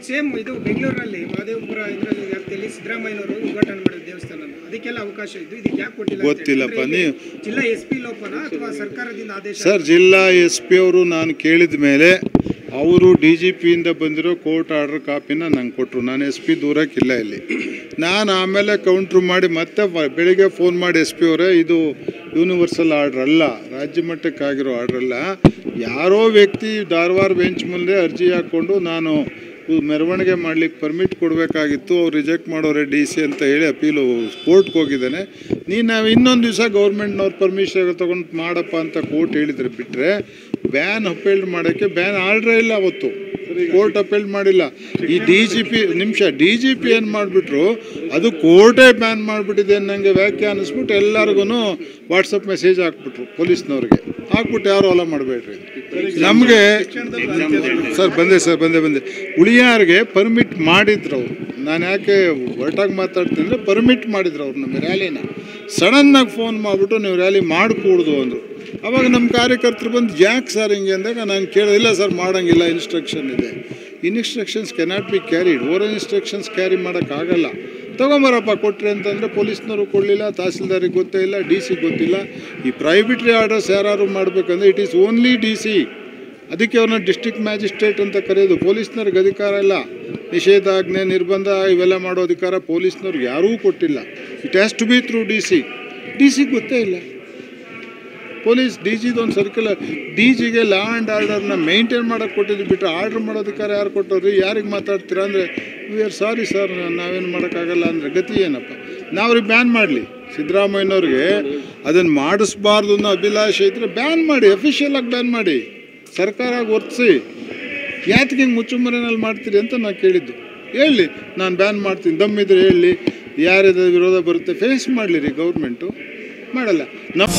Same ಇದು ಬೆಂಗಳೂರಲ್ಲಿ ಮಹದೇವಪುರ ಇದರಲ್ಲಿ ವ್ಯಾಪ್ತಿಯಲ್ಲಿ ಸಿದ್ದರಾಮಯ್ಯನವರು ಉದ್ಘಾಟನೆ ಮಾಡಿದ ದೇವಸ್ಥಾನ, ಅದಕ್ಕೆಲ್ಲ ಅವಕಾಶ ಇದ್ದು ಇದಕ್ಕೆ ಯಾಕೆ ಕೊಟ್ಟಿಲ್ಲ ಗೊತ್ತಿಲ್ಲಪ್ಪ. ನೀವು ಜಿಲ್ಲಾ SP ಲೋಪನ ಅಥವಾ ಸರ್ಕಾರದಿಂದ ಆದೇಶ? ಸರ್, ಜಿಲ್ಲಾ SP ಅವರು ನಾನು ಕೇಳಿದ ಮೇಲೆ ಅವರು DGP ಇಂದ ಬಂದಿರೋ ಕೋರ್ಟ್ ಆರ್ಡರ್ ಕಾಪಿನ ನಂಗೆ ಕೊಟ್ಟರು. ನಾನು SP ದೂರಕ್ಕಿಲ್ಲ ಇಲ್ಲಿ. ನಾನು ಆಮೇಲೆ ಕೌಂಟ್ರ್ ಮಾಡಿ ಮತ್ತೆ ಬೆಳಿಗ್ಗೆ ಫೋನ್ ಮಾಡಿ SP ಅವರೇ, ಇದು ಯೂನಿವರ್ಸಲ್ ಆರ್ಡ್ರ್ ಅಲ್ಲ, ರಾಜ್ಯ ಮಟ್ಟಕ್ಕಾಗಿರೋ ಆರ್ಡ್ರ್ ಅಲ್ಲ, ಯಾರೋ ವ್ಯಕ್ತಿ ಧಾರವಾಡ ಬೆಂಚ್ ಮುಂದೆ ಅರ್ಜಿ ಹಾಕ್ಕೊಂಡು ನಾನು ಮೆರವಣಿಗೆ ಮಾಡ್ಲಿಕ್ಕೆ ಪರ್ಮಿಟ್ ಕೊಡಬೇಕಾಗಿತ್ತು, ಅವ್ರು ರಿಜೆಕ್ಟ್ ಮಾಡೋರೆ DC ಅಂತ ಹೇಳಿ ಅಪೀಲು ಕೋರ್ಟ್ಗೆ ಹೋಗಿದ್ದಾನೆ. ನಾವು ಇನ್ನೊಂದು ದಿವಸ ಗೌರ್ಮೆಂಟ್ನವ್ರು ಪರ್ಮಿಷನ್ ತೊಗೊಂಡು ಮಾಡಪ್ಪ ಅಂತ ಕೋರ್ಟ್ ಹೇಳಿದರೆ ಬಿಟ್ಟರೆ ಬ್ಯಾನ್ ಅಪೀಲ್ಡ್ ಮಾಡೋಕ್ಕೆ ಬ್ಯಾನ್ ಆರ್ಡ್ರೇ ಇಲ್ಲ. ಅವತ್ತು ಕೋರ್ಟ್ ಅಪೀಲ್ಡ್ ಮಾಡಿಲ್ಲ. ಈ DGP ಏನು ಮಾಡಿಬಿಟ್ರು, ಅದು ಕೋರ್ಟೇ ಬ್ಯಾನ್ ಮಾಡಿಬಿಟ್ಟಿದೆ ಅನ್ನಂಗೆ ವ್ಯಾಖ್ಯಾನಿಸ್ಬಿಟ್ಟು ಎಲ್ಲರಿಗೂ ವಾಟ್ಸಪ್ ಮೆಸೇಜ್ ಹಾಕ್ಬಿಟ್ರು ಪೊಲೀಸ್ನವ್ರಿಗೆ. ಹಾಕ್ಬಿಟ್ಟು ಯಾರು ಹೊಲ ಮಾಡಬೇಡ್ರಿ ನಮಗೆ. ಸರ್ ಬಂದೆ ಉಳಿಯಾರಿಗೆ ಪರ್ಮಿಟ್ ಮಾಡಿದ್ರು ಅವರು. ನಾನು ಯಾಕೆ ಹೊರಟಾಗಿ ಮಾತಾಡ್ತೀನಿ ಅಂದರೆ, ಪರ್ಮಿಟ್ ಮಾಡಿದ್ರು ಅವ್ರು ನಮ್ಮ ರ್ಯಾಲಿನ. ಸಡನ್ನಾಗಿ ಫೋನ್ ಮಾಡಿಬಿಟ್ಟು ನೀವು ರ್ಯಾಲಿ ಮಾಡಿಕೊಡ್ದು ಅಂದರು. ಅವಾಗ ನಮ್ಮ ಕಾರ್ಯಕರ್ತರು ಬಂದು ಯಾಕೆ ಸರ್ ಹಿಂಗೆ ಅಂದಾಗ ನಾನು ಕೇಳೋದಿಲ್ಲ ಸರ್, ಮಾಡೋಂಗಿಲ್ಲ, ಇನ್ಸ್ಟ್ರಕ್ಷನ್ ಇದೆ. Instructions cannot be carried. Oral instructions carry ಮಾಡೋಕ್ಕಾಗಲ್ಲ. ತೊಗೊಂಬರಪ್ಪ ಕೊಟ್ರಿ ಅಂತಂದರೆ ಪೊಲೀಸ್ನವರು ಕೊಡಲಿಲ್ಲ, ತಹಸೀಲ್ದಾರಿಗೆ ಗೊತ್ತೇ ಇಲ್ಲ, DC ಗೊತ್ತಿಲ್ಲ. ಈ ಪ್ರೈವೇಟ್ರಿ ಆರ್ಡರ್ಸ್ ಯಾರು ಮಾಡಬೇಕಂದ್ರೆ ಇಟ್ ಈಸ್ ಓನ್ಲಿ DC. ಅದಕ್ಕೆ ಅವ್ರನ್ನ ಡಿಸ್ಟ್ರಿಕ್ಟ್ ಮ್ಯಾಜಿಸ್ಟ್ರೇಟ್ ಅಂತ ಕರೆಯೋದು. ಪೊಲೀಸ್ನವ್ರಿಗೆ ಅಧಿಕಾರ ಇಲ್ಲ. ನಿಷೇಧಾಜ್ಞೆ, ನಿರ್ಬಂಧ ಇವೆಲ್ಲ ಮಾಡೋ ಅಧಿಕಾರ ಪೊಲೀಸ್ನವ್ರಿಗೆ ಯಾರೂ ಕೊಟ್ಟಿಲ್ಲ. It has to be through DC ಗೊತ್ತೇ ಇಲ್ಲ. ಪೊಲೀಸ್ DGದೊಂದು ಸರ್ಕ್ಯುಲರ್, DGಗೆ ಲಾ ಆ್ಯಂಡ್ ಆರ್ಡರ್ನ ಮೇಂಟೈನ್ ಮಾಡೋಕ್ಕೆ ಕೊಟ್ಟಿದ್ದು ಬಿಟ್ಟರೆ ಆರ್ಡ್ರ್ ಮಾಡೋ ಅಧಿಕಾರ ಯಾರು ಕೊಟ್ಟವ್ರಿ? ಯಾರಿಗೆ ಮಾತಾಡ್ತೀರಾ ಅಂದರೆ, ವಿ ಆರ್ ಸಾರಿ ಸರ್, ನಾವೇನು ಮಾಡೋಕ್ಕಾಗಲ್ಲ ಅಂದರೆ ಗತಿ ಏನಪ್ಪ? ನಾವ್ರಿಗೆ ಬ್ಯಾನ್ ಮಾಡಲಿ. ಸಿದ್ದರಾಮಯ್ಯನವ್ರಿಗೆ ಅದನ್ನು ಮಾಡಿಸ್ಬಾರ್ದು ಅನ್ನೋ ಅಭಿಲಾಷೆ ಇದ್ದರೆ ಬ್ಯಾನ್ ಮಾಡಿ, ಅಫಿಷಿಯಲಾಗಿ ಬ್ಯಾನ್ ಮಾಡಿ, ಸರ್ಕಾರ ವರ್ತಿಸಿ. ಯಾತಕ್ಕೆ ಹಿಂಗೆ ಮುಚ್ಚುಮರೆನಲ್ಲಿ ಮಾಡ್ತೀರಿ ಅಂತ ನಾನು ಕೇಳಿದ್ದು. ಹೇಳಿ, ನಾನು ಬ್ಯಾನ್ ಮಾಡ್ತೀನಿ, ದಮ್ಮಿದ್ರೆ ಹೇಳಿ, ಯಾರ್ಯಾರ ವಿರೋಧ ಬರುತ್ತೆ ಫೇಸ್ ಮಾಡಲಿ ರೀ. ಗೌರ್ಮೆಂಟು ಮಾಡಲ್ಲ. ನಾವು